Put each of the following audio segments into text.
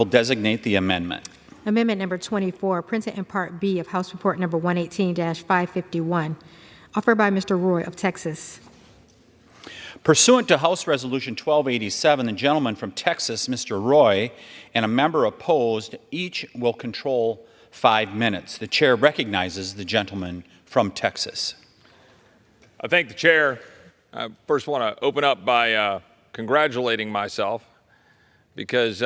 will designate the amendment. Amendment number 24, printed in Part B of House Report number 118-551, offered by Mr. Roy of Texas. Pursuant to House Resolution 1287, the gentleman from Texas, Mr. Roy, and a member opposed, each will control 5 minutes. The chair recognizes the gentleman from Texas. I thank the chair. I first want to open up by congratulating myself because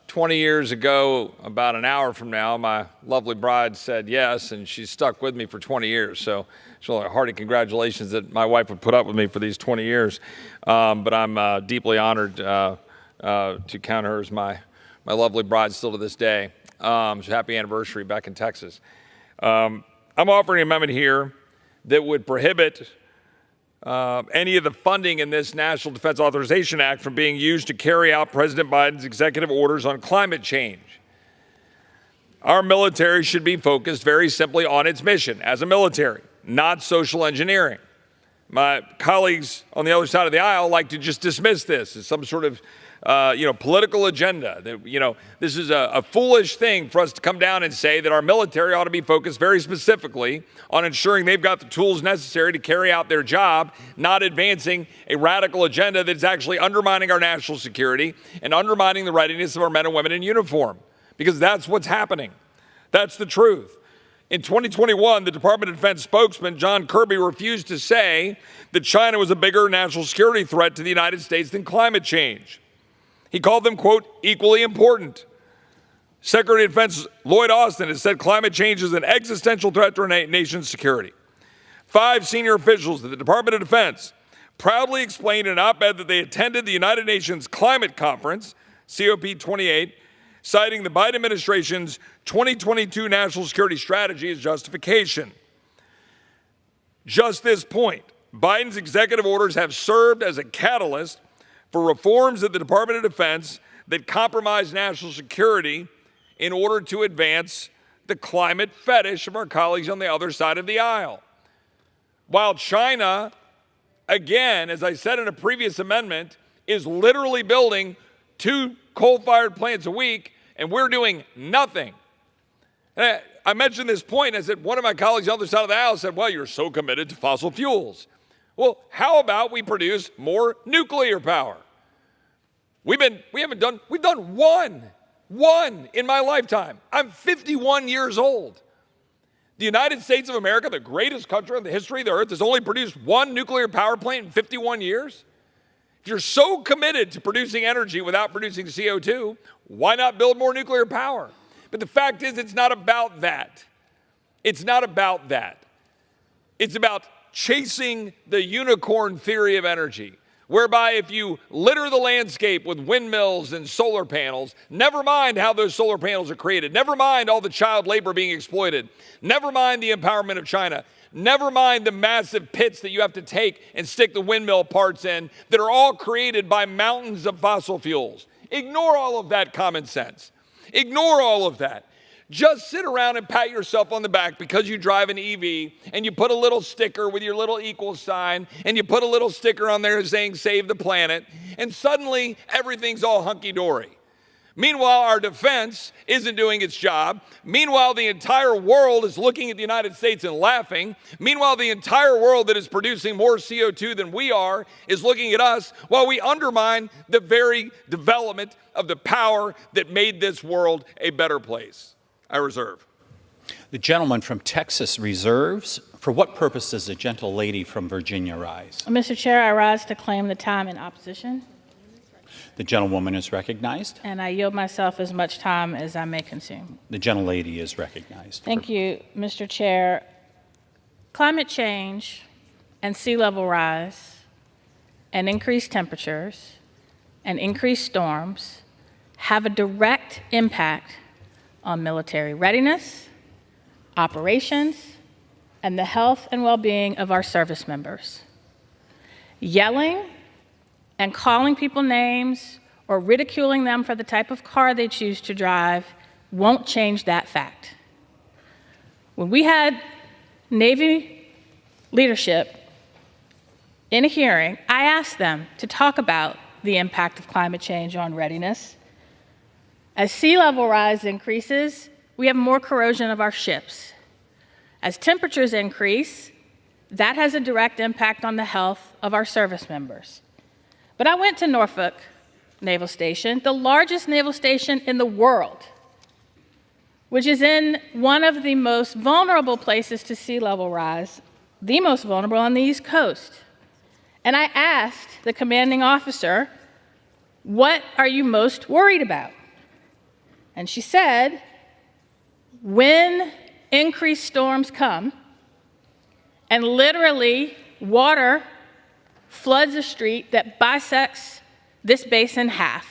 20 years ago, about an hour from now, my lovely bride said yes, and she's stuck with me for 20 years. So it's really a hearty congratulations that my wife would put up with me for these 20 years. But I'm deeply honored to count her as my lovely bride still to this day. So happy anniversary back in Texas. I'm offering an amendment here that would prohibit any of the funding in this National Defense Authorization Act from being used to carry out President Biden's executive orders on climate change. Our military should be focused very simply on its mission as a military, not social engineering. My colleagues on the other side of the aisle like to just dismiss this as some sort of political agenda. That, this is a foolish thing for us to come down and say that our military ought to be focused very specifically on ensuring they've got the tools necessary to carry out their job, not advancing a radical agenda that's actually undermining our national security and undermining the readiness of our men and women in uniform, because that's what's happening. That's the truth. In 2021, the Department of Defense spokesman, John Kirby, refused to say that China was a bigger national security threat to the United States than climate change. He called them, quote, equally important. Secretary of Defense Lloyd Austin has said climate change is an existential threat to our nation's security. 5 senior officials at the Department of Defense proudly explained in an op-ed that they attended the United Nations Climate Conference, COP28, citing the Biden administration's 2022 national security strategy as justification. Just this point, Biden's executive orders have served as a catalyst for reforms at the Department of Defense that compromise national security in order to advance the climate fetish of our colleagues on the other side of the aisle. While China, again, as I said in a previous amendment, is literally building 2 coal-fired plants a week, and we're doing nothing. And I mentioned this point, and I said, one of my colleagues on the other side of the aisle said, well, you're so committed to fossil fuels. Well, how about we produce more nuclear power? We've done one in my lifetime. I'm 51 years old. The United States of America, the greatest country in the history of the earth, has only produced 1 nuclear power plant in 51 years. If you're so committed to producing energy without producing CO2, why not build more nuclear power? But the fact is, it's not about that. It's not about that. It's about chasing the unicorn theory of energy, whereby if you litter the landscape with windmills and solar panels, never mind how those solar panels are created, never mind all the child labor being exploited, never mind the empowerment of China, never mind the massive pits that you have to take and stick the windmill parts in that are all created by mountains of fossil fuels. Ignore all of that common sense. Ignore all of that. Just sit around and pat yourself on the back because you drive an EV and you put a little sticker with your little equal sign and you put a little sticker on there saying save the planet, and suddenly everything's all hunky-dory. Meanwhile, our defense isn't doing its job. Meanwhile, the entire world is looking at the United States and laughing. Meanwhile, the entire world that is producing more CO2 than we are is looking at us while we undermine the very development of the power that made this world a better place. I reserve. The gentleman from Texas reserves. For what purpose does the gentle lady from Virginia rise? Mr. Chair, I rise to claim the time in opposition. The gentlewoman is recognized. And I yield myself as much time as I may consume. The gentlelady is recognized. Thank you, Mr. Chair. Climate change and sea level rise and increased temperatures and increased storms have a direct impact on military readiness, operations, and the health and well-being of our service members. Yelling and calling people names or ridiculing them for the type of car they choose to drive won't change that fact. When we had Navy leadership in a hearing, I asked them to talk about the impact of climate change on readiness. As sea level rise increases, we have more corrosion of our ships. As temperatures increase, that has a direct impact on the health of our service members. But I went to Norfolk Naval Station, the largest naval station in the world, which is in one of the most vulnerable places to sea level rise, the most vulnerable on the East Coast. And I asked the commanding officer, what are you most worried about? And she said, when increased storms come and literally water floods a street that bisects this base in half,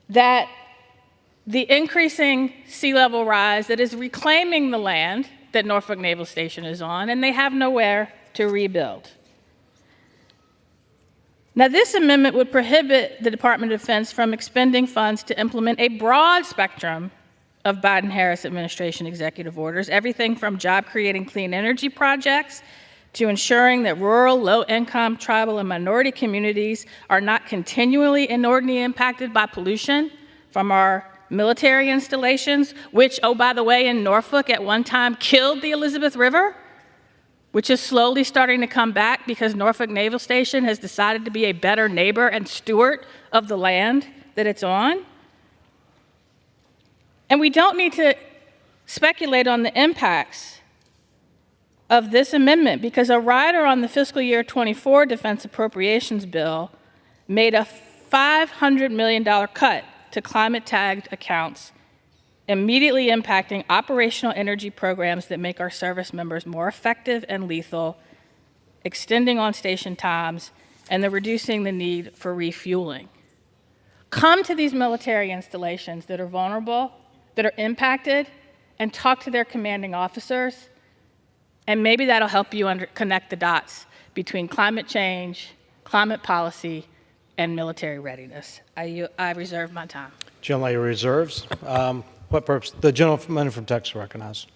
that the increasing sea level rise that is reclaiming the land that Norfolk Naval Station is on, and they have nowhere to rebuild. Now, this amendment would prohibit the Department of Defense from expending funds to implement a broad spectrum of Biden-Harris administration executive orders, everything from job-creating clean energy projects to ensuring that rural, low-income, tribal, and minority communities are not continually inordinately impacted by pollution from our military installations, which, oh, by the way, in Norfolk at one time killed the Elizabeth River, which is slowly starting to come back because Norfolk Naval Station has decided to be a better neighbor and steward of the land that it's on. And we don't need to speculate on the impacts of this amendment because a rider on the fiscal year 24 defense appropriations bill made a $500 million cut to climate-tagged accounts, immediately impacting operational energy programs that make our service members more effective and lethal, extending on-station times, and reducing the need for refueling. Come to these military installations that are vulnerable, that are impacted, and talk to their commanding officers, and maybe that'll help you connect the dots between climate change, climate policy, and military readiness. I reserve my time. Gentlelady reserves. What purpose? The gentleman from Texas recognized.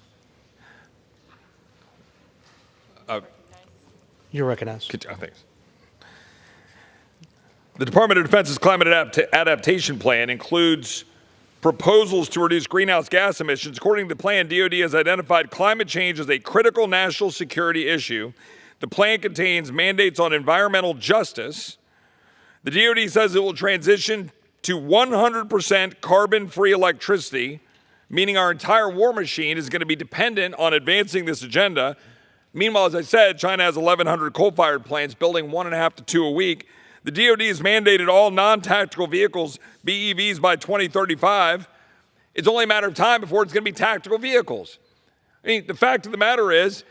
You're recognized. Thanks. The Department of Defense's climate adaptation plan includes proposals to reduce greenhouse gas emissions. According to the plan, DoD has identified climate change as a critical national security issue. The plan contains mandates on environmental justice. The DoD says it will transition to 100% carbon-free electricity, meaning our entire war machine is going to be dependent on advancing this agenda. Meanwhile, as I said, China has 1,100 coal-fired plants, building 1.5 to 2 a week. The DoD has mandated all non-tactical vehicles be EVs by 2035. It's only a matter of time before it's going to be tactical vehicles. I mean, the fact of the matter is,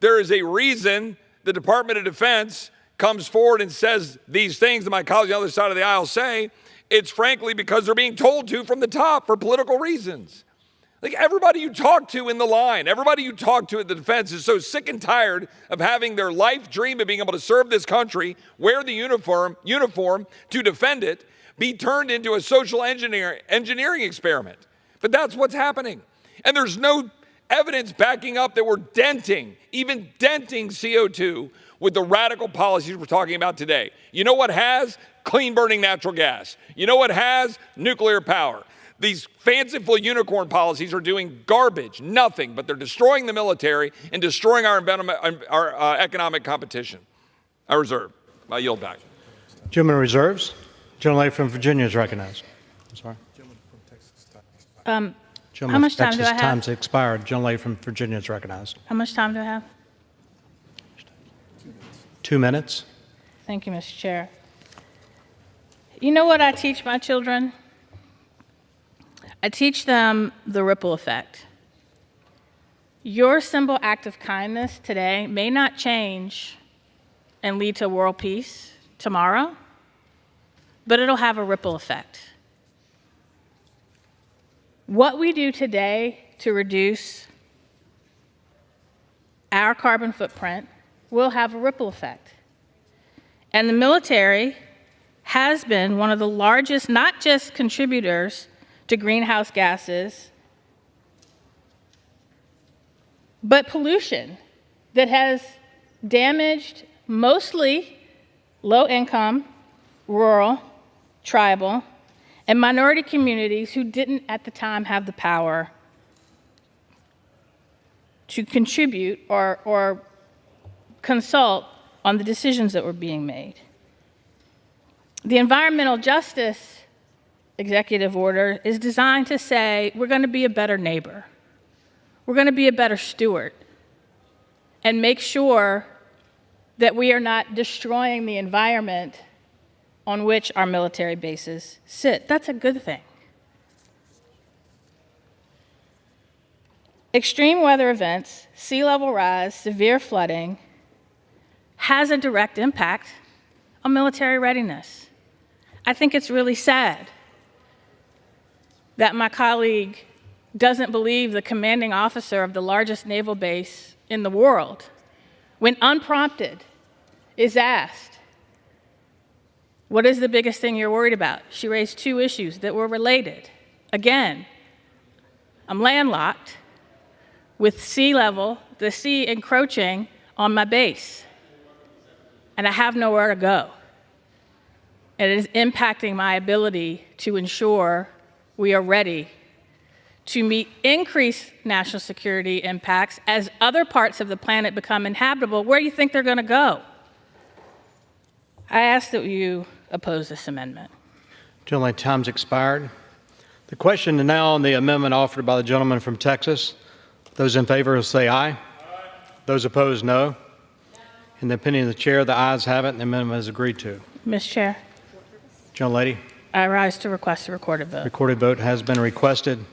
there is a reason the Department of Defense comes forward and says these things that my colleagues on the other side of the aisle say. It's frankly because they're being told to from the top for political reasons. Like everybody you talk to in the line, everybody you talk to at the defense is so sick and tired of having their life dream of being able to serve this country, wear the uniform to defend it, be turned into a social engineering experiment. But that's what's happening. And there's no evidence backing up that we're even denting CO2 with the radical policies we're talking about today. You know what has? Clean burning natural gas. You know what has? Nuclear power. These fanciful unicorn policies are doing garbage, nothing, but they're destroying the military and destroying our economic competition. I reserve. I yield back. Gentleman reserves. Gentlelady from Virginia is recognized. I'm sorry. How much time do I have? Time's expired. Gentlelady from Virginia is recognized. How much time do I have? 2 minutes. Thank you, Mr. Chair. You know what I teach my children? I teach them the ripple effect. Your simple act of kindness today may not change and lead to world peace tomorrow, but it'll have a ripple effect. What we do today to reduce our carbon footprint will have a ripple effect. And the military has been one of the largest, not just contributors to greenhouse gases, but pollution that has damaged mostly low-income, rural, tribal, and minority communities who didn't at the time have the power to contribute or consult on the decisions that were being made. The environmental justice executive order is designed to say we're going to be a better neighbor. We're going to be a better steward and make sure that we are not destroying the environment on which our military bases sit. That's a good thing. Extreme weather events, sea level rise, severe flooding has a direct impact on military readiness. I think it's really sad that my colleague doesn't believe the commanding officer of the largest naval base in the world, when unprompted, is asked, what is the biggest thing you're worried about? She raised two issues that were related. Again, I'm landlocked with the sea encroaching on my base, and I have nowhere to go. And it is impacting my ability to ensure we are ready to meet increased national security impacts as other parts of the planet become inhabitable. Where do you think they're going to go? I ask that you oppose this amendment. Gentleman, time's expired. The question now on the amendment offered by the gentleman from Texas. Those in favor will say aye. Aye. Those opposed, no. In the opinion of the chair, the ayes have it, and the amendment is agreed to. Ms. Chair, Gentlelady, I rise to request a recorded vote. recorded vote has been requested.